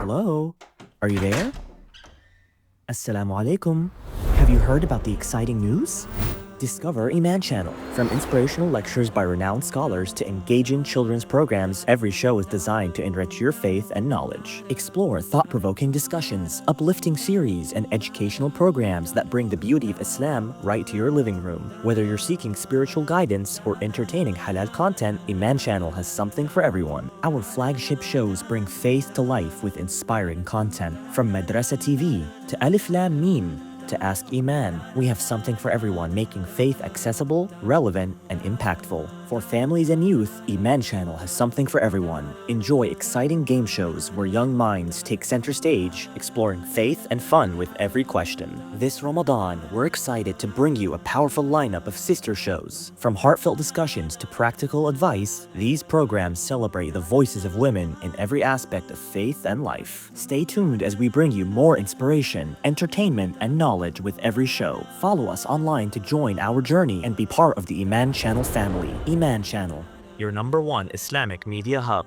Hello? Are you there? Assalamu alaikum. Have you heard about the exciting news? Discover Eman Channel. From inspirational lectures by renowned scholars to engaging children's programs, every show is designed to enrich your faith and knowledge. Explore thought-provoking discussions, uplifting series, and educational programs that bring the beauty of Islam right to your living room. Whether you're seeking spiritual guidance or entertaining halal content, Eman Channel has something for everyone. Our flagship shows bring faith to life with inspiring content. From Madrasa TV to Alif Lam Mim to Ask Iman, we have something for everyone, making faith accessible, relevant, and impactful. For families and youth, Eman Channel has something for everyone. Enjoy exciting game shows where young minds take center stage, exploring faith and fun with every question. This Ramadan, we're excited to bring you a powerful lineup of sister shows. From heartfelt discussions to practical advice, these programs celebrate the voices of women in every aspect of faith and life. Stay tuned as we bring you more inspiration, entertainment, and knowledge with every show. Follow us online to join our journey and be part of the Eman Channel family. Eman Channel, your #1 Islamic media hub.